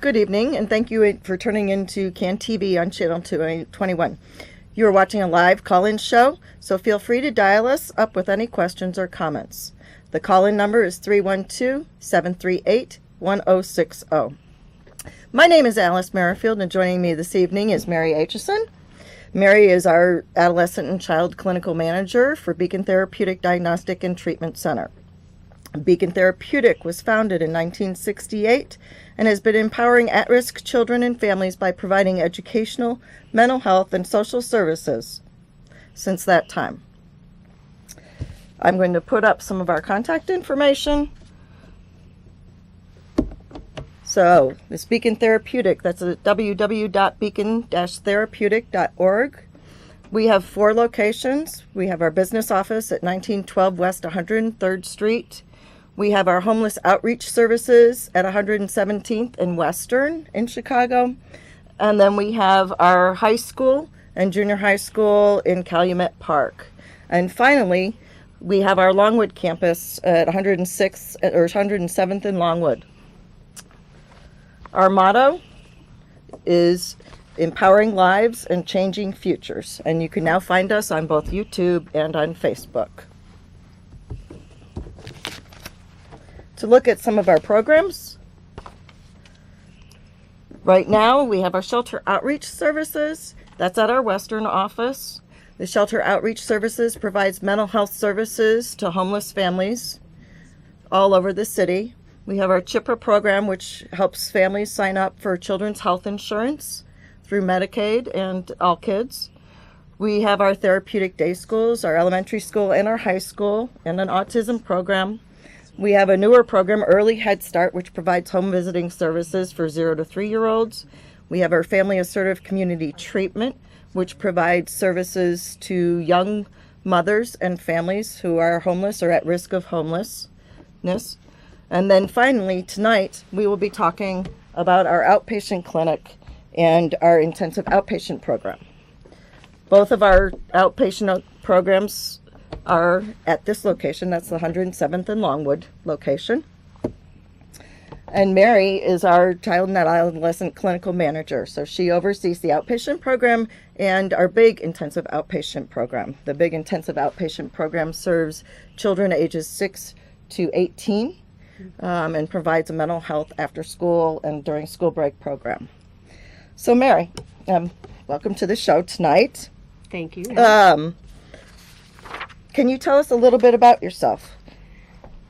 Good evening, and thank you for turning into CAN TV on Channel 221. You are watching a live call-in show, so feel free to dial us up with any questions or comments. The call-in number is 312-738-1060. My name is Alice Merrifield, and joining me this evening is Mary Aitchison. Mary is our Adolescent and Child Clinical Manager for Beacon Therapeutic Diagnostic and Treatment Center. Beacon Therapeutic was founded in 1968 and has been empowering at-risk children and families by providing educational, mental health, and social services since that time. I'm going to put up some of our contact information. So, this Beacon Therapeutic, that's at www.beacon-therapeutic.org. We have 4 locations. We have our business office at 1912 West 103rd Street. We have our homeless outreach services at 117th and Western in Chicago. And then we have our high school and junior high school in Calumet Park. And finally, we have our Longwood campus at 106th or 107th and Longwood. Our motto is empowering lives and changing futures. And you can now find us on both YouTube and on Facebook. To look at some of our programs, right now we have our shelter outreach services. That's at our Western office. The shelter outreach services provides mental health services to homeless families all over the city. We have our CHIPRA program, which helps families sign up for children's health insurance through Medicaid and All Kids. We have our therapeutic day schools, our elementary school and our high school, and an autism program. We have a newer program, Early Head Start, which provides home visiting services for 0 to 3-year-olds. We have our Family Assertive Community Treatment, which provides services to young mothers and families who are homeless or at risk of homelessness. And then finally, tonight, we will be talking about our outpatient clinic and our intensive outpatient program. Both of our outpatient programs are at this location. That's the 107th and Longwood location. And Mary is our Child and Adolescent Clinical Manager. So she oversees the outpatient program and our big intensive outpatient program. The big intensive outpatient program serves children ages 6 to 18 and provides a mental health after school and during school break program. So Mary, welcome to the show tonight. Thank you. Can you tell us a little bit about yourself?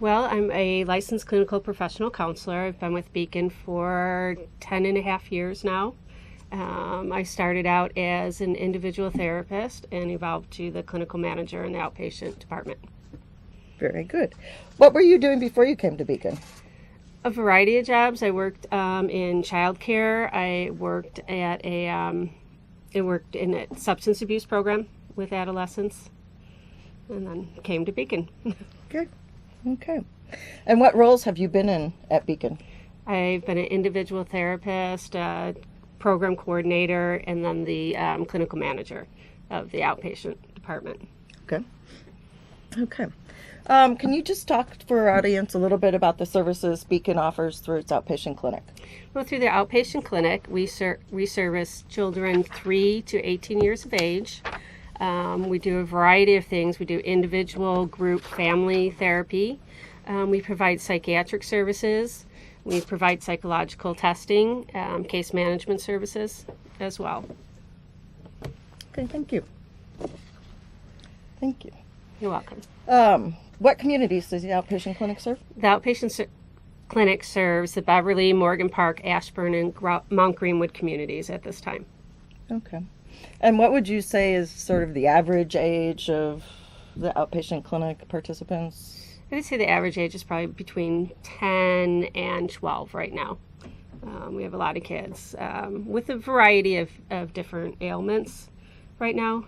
Well, I'm a licensed clinical professional counselor. I've been with Beacon for 10 and a half years now. I started out as an individual therapist and evolved to the clinical manager in the outpatient department. Very good. What were you doing before you came to Beacon? A variety of jobs. I worked in childcare. I worked at worked in a substance abuse program with adolescents, and then came to Beacon. Good. Okay. And what roles have you been in at Beacon? I've been an individual therapist, program coordinator, and then the clinical manager of the outpatient department. Okay. Okay. Can you just talk for our audience a little bit about the services Beacon offers through its outpatient clinic? Well, through the outpatient clinic, we service children 3 to 18 years of age. We do a variety of things. We do individual, group, family therapy. We provide psychiatric services. We provide psychological testing, case management services as well. Okay, thank you. Thank you. You're welcome. What communities does the outpatient clinic serve? The outpatient clinic serves the Beverly, Morgan Park, Ashburn, and Mount Greenwood communities at this time. Okay. And what would you say is sort of the average age of the outpatient clinic participants? I would say the average age is probably between 10 and 12 right now. We have a lot of kids with a variety of different ailments right now.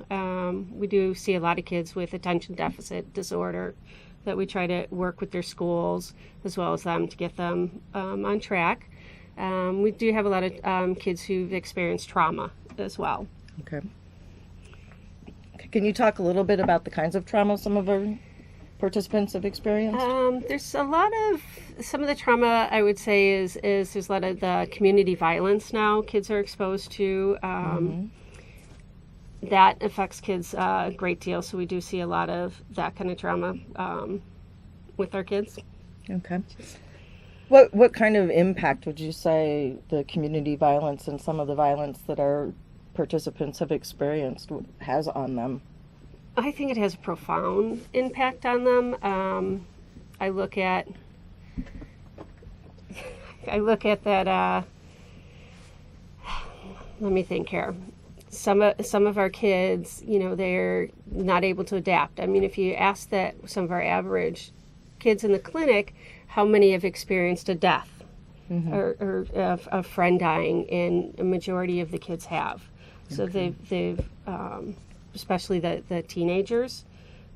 We do see a lot of kids with attention deficit disorder that we try to work with their schools as well as them to get them on track. We do have a lot of kids who've experienced trauma as well. Okay. Can you talk a little bit about the kinds of trauma some of our participants have experienced? There's a lot of, some of the trauma I would say is there's a lot of the community violence now kids are exposed to. That affects kids a great deal, so we do see a lot of that kind of trauma with our kids. Okay. What kind of impact would you say the community violence and some of the violence that our participants have experienced has on them? I think it has a profound impact on them. I look at that. Let me think here. Some of our kids, they're not able to adapt. I mean, if you ask that some of our average kids in the clinic, how many have experienced a death or a friend dying, and a majority of the kids have. So they've especially the teenagers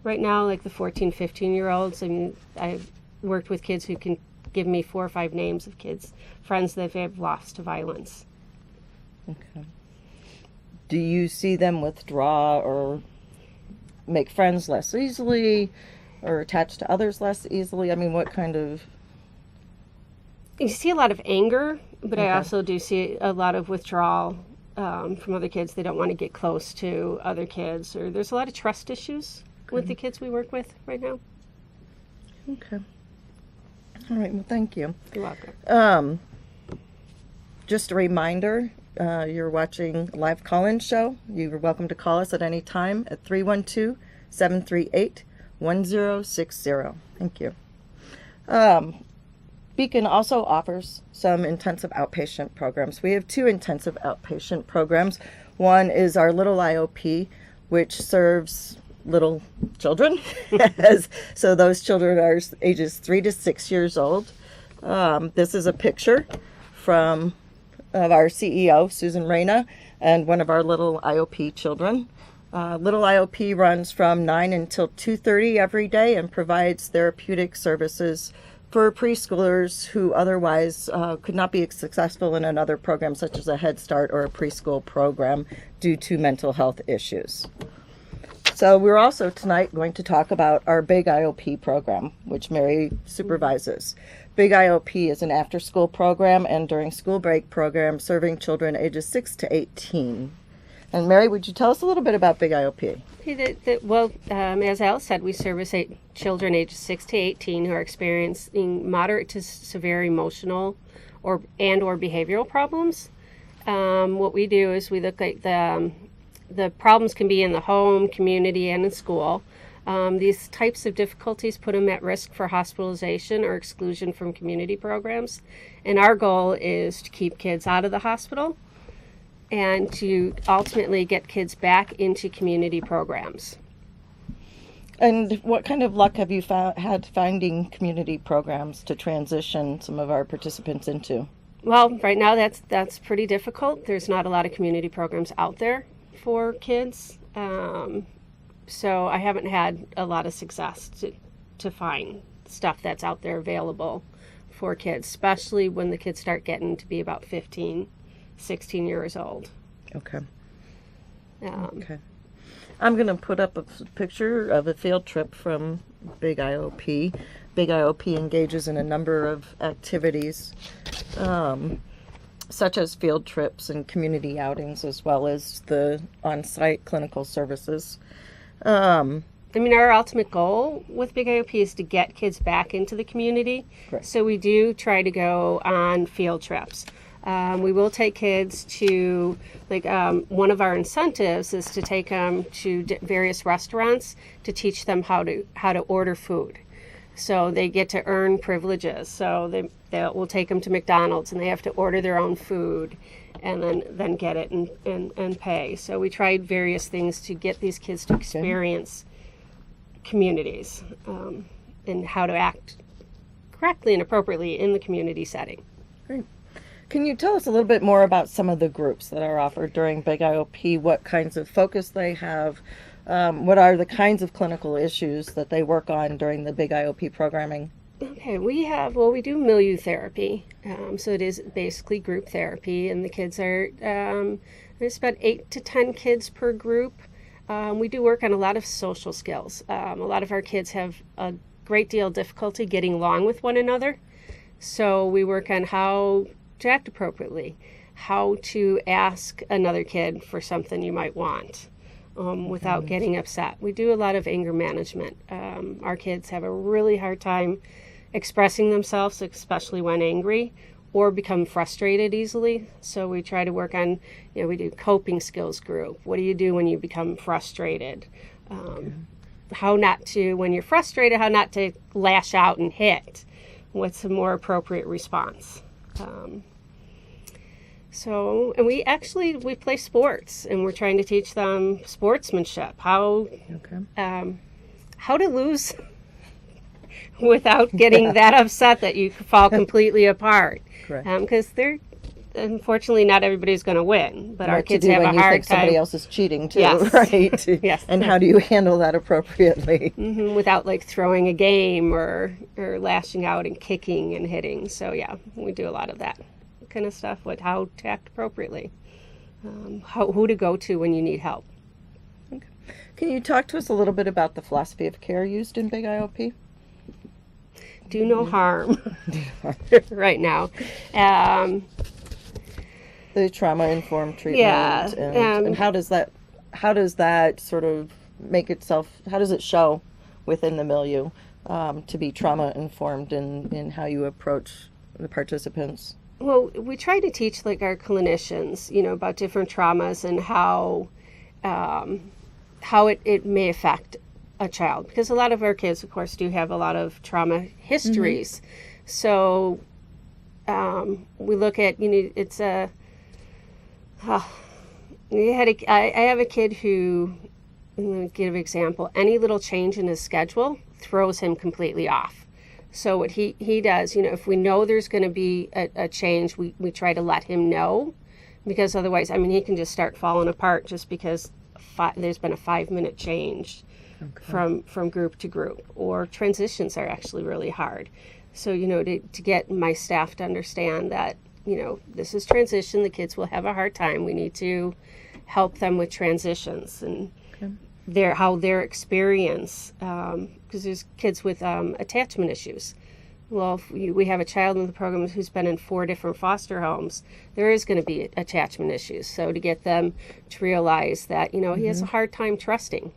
right now, like the 14, 15-year-olds. I mean, I've worked with kids who can give me 4 or 5 names of friends that they've lost to violence. Okay. Do you see them withdraw or make friends less easily or attach to others less easily? I mean, what kind of... You see a lot of anger, but I also do see a lot of withdrawal from other kids. They don't want to get close to other kids, or there's a lot of trust issues with the kids we work with right now. Okay. All right, well, thank you. You're welcome. Just a reminder, you're watching a live call-in show. You're welcome to call us at any time at 312-738-1060. Thank you. Beacon also offers some intensive outpatient programs. We have 2 intensive outpatient programs. One is our Little IOP, which serves little children. So those children are ages 3 to 6 years old. This is a picture of our CEO, Susan Reyna, and one of our Little IOP children. Little IOP runs from 9 until 2:30 every day and provides therapeutic services for preschoolers who otherwise could not be successful in another program, such as a Head Start or a preschool program, due to mental health issues. So we're also tonight going to talk about our Big IOP program, which Mary supervises. Big IOP is an after-school program and during school break program serving children ages 6 to 18. And Mary, would you tell us a little bit about Big IOP? Well, as Al said, we service children ages 6 to 18 who are experiencing moderate to severe emotional or behavioral problems. What we do is we look at the problems can be in the home, community, and in school. These types of difficulties put them at risk for hospitalization or exclusion from community programs. And our goal is to keep kids out of the hospital and to ultimately get kids back into community programs. And what kind of luck have you had finding community programs to transition some of our participants into? Well, right now that's pretty difficult. There's not a lot of community programs out there for kids. So I haven't had a lot of success to find stuff that's out there available for kids, especially when the kids start getting to be about 15, 16 years old. Okay. I'm going to put up a picture of a field trip from Big IOP. Big IOP engages in a number of activities, such as field trips and community outings, as well as the on-site clinical services. Our ultimate goal with Big IOP is to get kids back into the community. Correct. So we do try to go on field trips. We will take kids to, one of our incentives is to take them to various restaurants to teach them how to order food. So they get to earn privileges. So we'll take them to McDonald's and they have to order their own food and then get it and pay. So we tried various things to get these kids to experience communities and how to act correctly and appropriately in the community setting. Great. Can you tell us a little bit more about some of the groups that are offered during Big IOP, what kinds of focus they have, what are the kinds of clinical issues that they work on during the Big IOP programming? Okay, we do milieu therapy, so it is basically group therapy, and the kids are, there's about 8 to 10 kids per group. We do work on a lot of social skills. A lot of our kids have a great deal of difficulty getting along with one another. So we work on how to act appropriately, how to ask another kid for something you might want without getting upset. We do a lot of anger management. Our kids have a really hard time expressing themselves, especially when angry, or become frustrated easily. So we try to work on, we do coping skills group. What do you do when you become frustrated? How not to, when you're frustrated, how not to lash out and hit. What's a more appropriate response? And we play sports, and we're trying to teach them sportsmanship, how to lose without getting that upset that you fall completely apart. Because unfortunately, not everybody's going to win, but our kids have a hard time. Somebody else is cheating too, yes. Right? Yes. And how do you handle that appropriately? Without throwing a game or lashing out and kicking and hitting. So we do a lot of that kind of stuff. How to act appropriately, who to go to when you need help. Okay. Can you talk to us a little bit about the philosophy of care used in Big IOP? Do no harm right now. The trauma-informed treatment, and how does that sort of make itself? How does it show within the milieu to be trauma-informed in how you approach the participants? Well, we try to teach our clinicians, about different traumas and how it may affect a child, because a lot of our kids, of course, do have a lot of trauma histories. So we look at, it's a. I have a kid who, I'm going to give an example. Any little change in his schedule throws him completely off. So what he does, if we know there's going to be a change, we try to let him know, because otherwise, he can just start falling apart just because there's been a 5-minute change from group to group. Or transitions are actually really hard. So, to get my staff to understand that, this is transition, the kids will have a hard time. We need to help them with transitions and how their experience, because there's kids with attachment issues. Well, if we have a child in the program who's been in 4 different foster homes, there is going to be attachment issues. So to get them to realize that, he has a hard time trusting,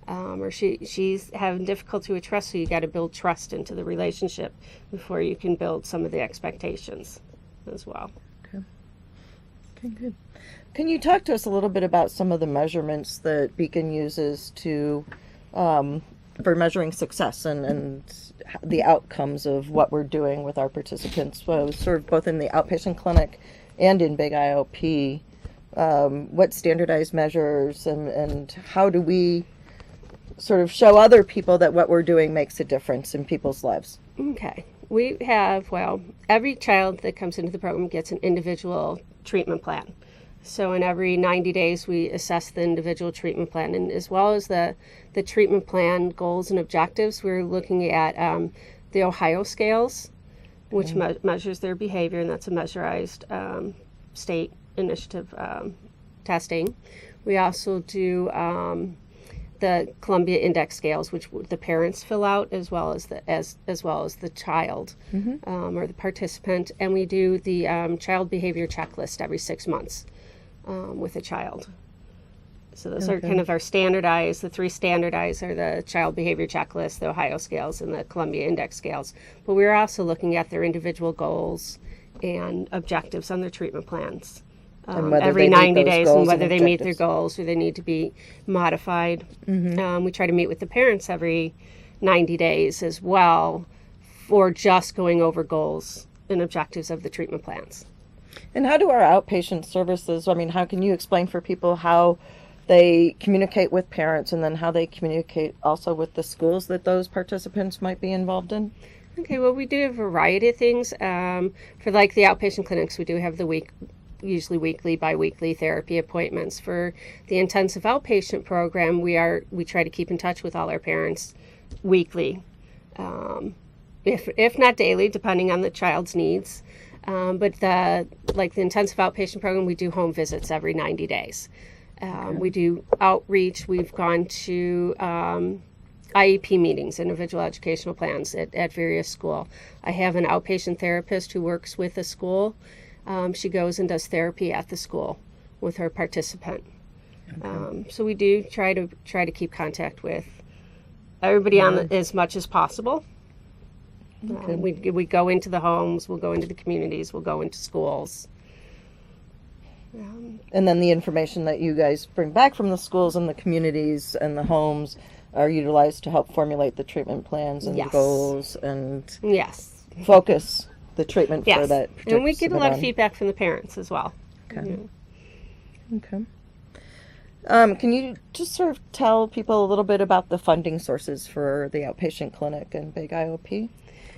or she's having difficulty with trust, so you got to build trust into the relationship before you can build some of the expectations as well. Okay, good. Can you talk to us a little bit about some of the measurements that Beacon uses to for measuring success and the outcomes of what we're doing with our participants, sort of both in the outpatient clinic and in Big IOP? What standardized measures and how do we sort of show other people that what we're doing makes a difference in people's lives? Okay. We have, every child that comes into the program gets an individual treatment plan. So in every 90 days, we assess the individual treatment plan. And as well as the treatment plan goals and objectives, we're looking at the Ohio scales, which measures their behavior, and that's a measurized state initiative testing. We also do the Columbia Index scales, which the parents fill out as well as the child or the participant, and we do the child behavior checklist every 6 months with a child. So those are kind of our standardized. The 3 standardized are the child behavior checklist, the Ohio scales, and the Columbia Index scales. But we're also looking at their individual goals and objectives on their treatment plans. Every 90 days, and whether they meet their goals or they need to be modified. We try to meet with the parents every 90 days as well for just going over goals and objectives of the treatment plans. And how do our outpatient services, how can you explain for people how they communicate with parents and then how they communicate also with the schools that those participants might be involved in? Okay, well, we do a variety of things. For the outpatient clinics, we do have usually weekly, bi-weekly therapy appointments. For the intensive outpatient program, we try to keep in touch with all our parents weekly, if not daily, depending on the child's needs. But the intensive outpatient program, we do home visits every 90 days. We do outreach. We've gone to IEP meetings, individual educational plans at various schools. I have an outpatient therapist who works with a school. She goes and does therapy at the school with her participant. So we do try to keep contact with everybody on as much as possible. We go into the homes, we'll go into the communities, we'll go into schools. And then the information that you guys bring back from the schools and the communities and the homes are utilized to help formulate the treatment plans and the goals and focus the treatment for that particular. And we get a lot of feedback from the parents as well. Okay. Can you just sort of tell people a little bit about the funding sources for the outpatient clinic and Big IOP?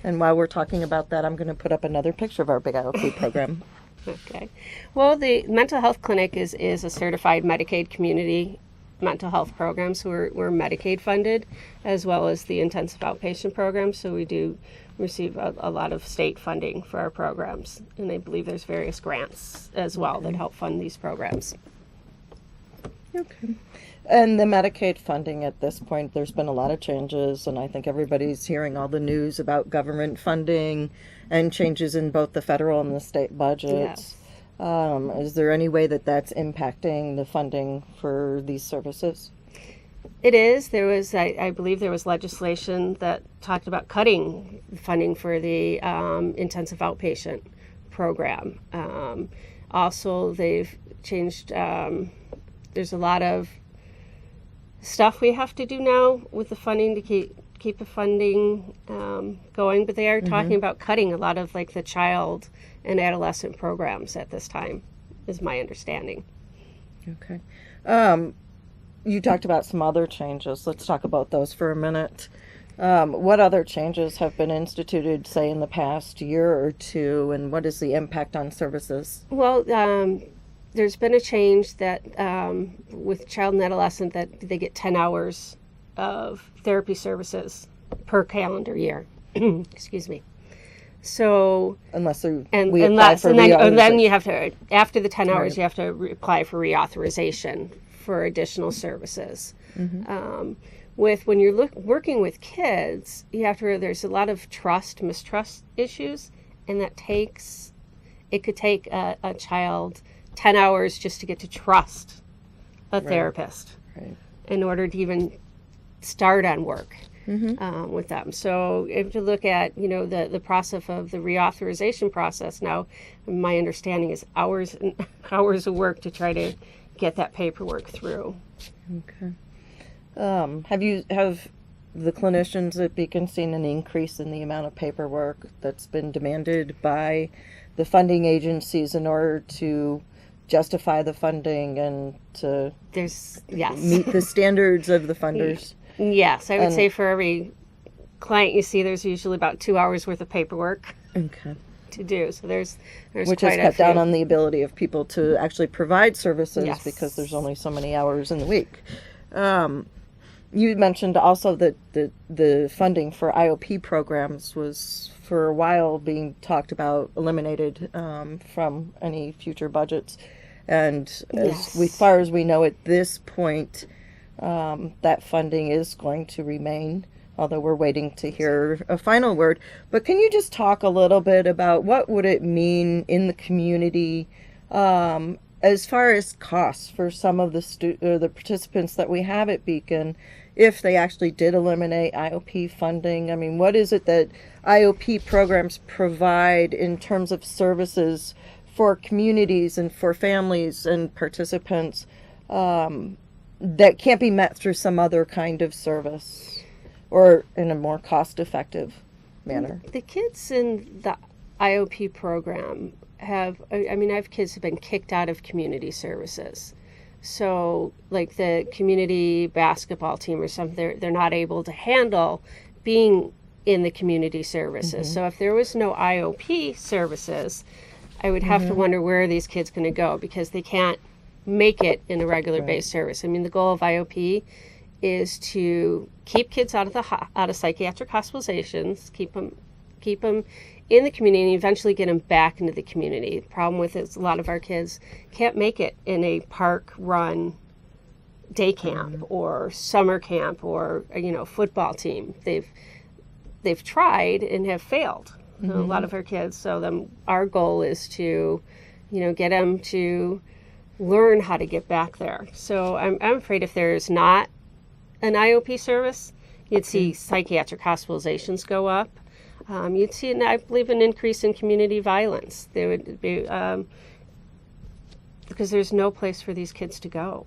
And while we're talking about that, I'm going to put up another picture of our Big IOP program. Okay. Well, the mental health clinic is a certified Medicaid community mental health program, so we're Medicaid funded, as well as the intensive outpatient program. So we do receive a lot of state funding for our programs, and I believe there's various grants as well that help fund these programs. Okay. And the Medicaid funding at this point, there's been a lot of changes, and I think everybody's hearing all the news about government funding and changes in both the federal and the state budgets. Yes. Is there any way that that's impacting the funding for these services? It is. There was, I believe there was legislation that talked about cutting funding for the intensive outpatient program. Also, they've changed, there's a lot of stuff we have to do now with the funding to keep the funding going, but they are talking about cutting a lot of like the child and adolescent programs at this time, is my understanding. Okay. You talked about some other changes. Let's talk about those for a minute. What other changes have been instituted, say, in the past year or two, and what is the impact on services? Well, there's been a change that with child and adolescent that they get 10 hours of therapy services per calendar year. Excuse me. So unless and then you have to, after the 10 hours, you have to apply for reauthorization for additional services. When you're working with kids, you have to. There's a lot of mistrust issues, and it could take a child 10 hours just to get to trust a therapist in order to even start on work with them. So if you look at, the process of the reauthorization process now, my understanding is hours and hours of work to try to get that paperwork through. Okay. Have the clinicians at Beacon seen an increase in the amount of paperwork that's been demanded by the funding agencies in order to justify the funding and to meet the standards of the funders? Yes, I would say for every client you see, there's usually about 2 hours worth of paperwork to do. So there's which has cut down on the ability of people to actually provide services because there's only so many hours in the week. You mentioned also that the funding for IOP programs was for a while being talked about eliminated from any future budgets. And as far as we know at this point, that funding is going to remain, although we're waiting to hear a final word. But can you just talk a little bit about what would it mean in the community as far as costs for some of the participants that we have at Beacon if they actually did eliminate IOP funding? I mean, what is it that IOP programs provide in terms of services for communities and for families and participants that can't be met through some other kind of service or in a more cost-effective manner? The kids in the IOP program I have kids who have been kicked out of community services. So like the community basketball team or something, they're not able to handle being in the community services. So if there was no IOP services, I would have to wonder where are these kids going to go, because they can't make it in a regular based service. I mean, the goal of IOP is to keep kids out of psychiatric hospitalizations, keep them in the community, and eventually get them back into the community. The problem with it is a lot of our kids can't make it in a park run day camp or summer camp or football team. They've tried and have failed. A lot of our kids. So then our goal is to get them to learn how to get back there. So I'm afraid if there's not an IOP service, you'd see psychiatric hospitalizations go up. You'd see, I believe, an increase in community violence. There would be because there's no place for these kids to go.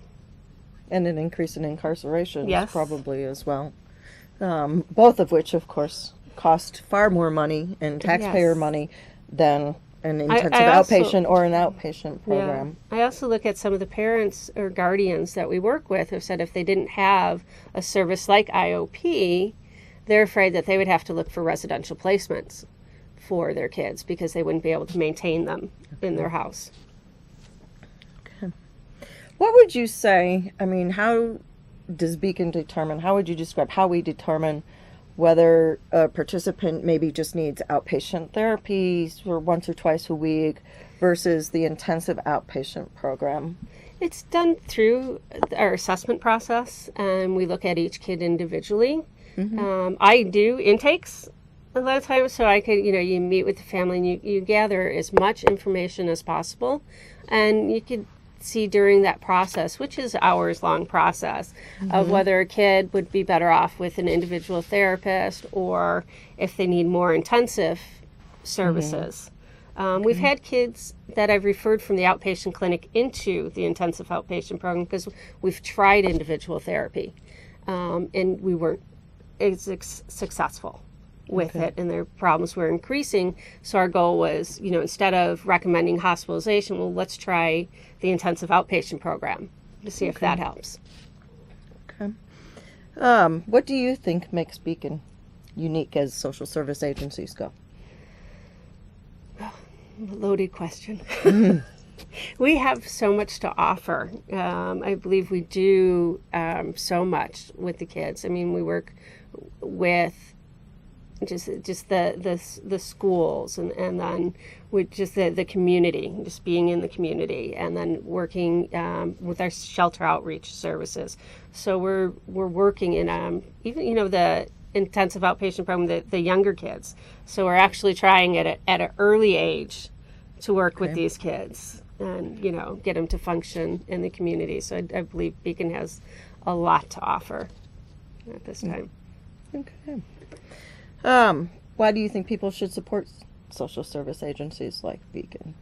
And an increase in incarceration Yes. probably as well. Both of which, of course, cost far more money and taxpayer Yes. money than an intensive I also- outpatient or an outpatient program. Yeah. I also look at some of the parents or guardians that we work with who said if they didn't have a service like IOP, they're afraid that they would have to look for residential placements for their kids because they wouldn't be able to maintain them in their house. What would you say, how does Beacon determine, how would you describe how we determine whether a participant maybe just needs outpatient therapy for once or twice a week versus the intensive outpatient program? It's done through our assessment process, and we look at each kid individually. I do intakes a lot of times, so I could, you meet with the family and you gather as much information as possible, and you could see during that process, which is hours-long process, of whether a kid would be better off with an individual therapist or if they need more intensive services. We've had kids that I've referred from the outpatient clinic into the intensive outpatient program because we've tried individual therapy, and we weren't as successful with it, and their problems were increasing. So our goal was, instead of recommending hospitalization, well, let's try the intensive outpatient program to see if that helps. Okay. What do you think makes Beacon unique as social service agencies go? Loaded question. We have so much to offer. I believe we do so much with the kids. We work with just the schools and then with just the community, just being in the community, and then working with our shelter outreach services. So we're working in even the intensive outpatient program, the younger kids. So we're actually trying at an early age to work with these kids and get them to function in the community. So I believe Beacon has a lot to offer at this time. Okay. Why do you think people should support social service agencies like Beacon?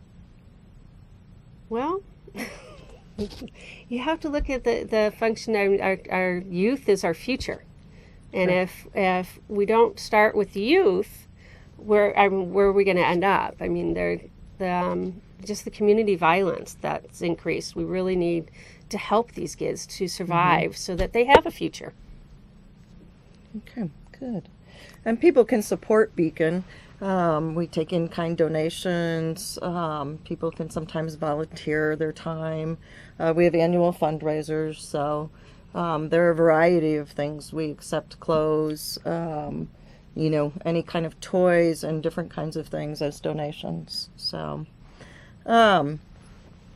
Well, you have to look at the function. Our youth is our future, and if we don't start with the youth, where are we going to end up? They're just the community violence that's increased. We really need to help these kids to survive so that they have a future. Okay, good. And people can support Beacon. We take in-kind donations. People can sometimes volunteer their time. We have annual fundraisers, so there are a variety of things. We accept clothes, any kind of toys and different kinds of things as donations. So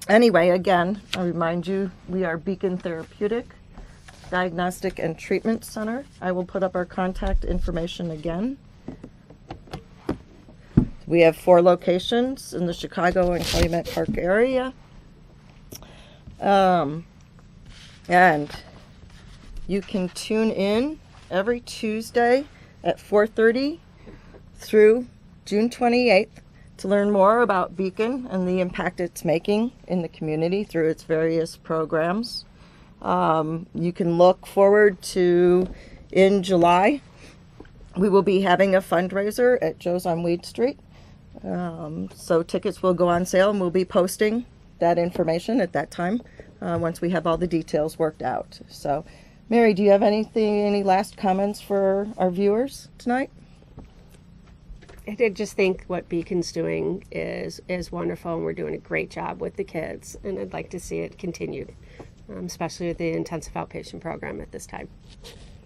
anyway, again, I remind you, we are Beacon Therapeutic Diagnostic and Treatment Center. I will put up our contact information again. We have 4 locations in the Chicago and Calumet Park area. And you can tune in every Tuesday at 4:30 through June 28th to learn more about Beacon and the impact it's making in the community through its various programs. You can look forward to, in July, we will be having a fundraiser at Joe's on Weed Street. So tickets will go on sale, and we'll be posting that information at that time once we have all the details worked out. So, Mary, do you have any last comments for our viewers tonight? I did just think what Beacon's doing is wonderful, and we're doing a great job with the kids, and I'd like to see it continued, especially with the intensive outpatient program at this time.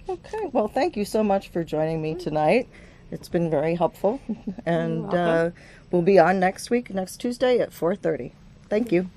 Okay, well, thank you so much for joining me tonight. It's been very helpful, and we'll be on next Tuesday at 4:30. Thank you.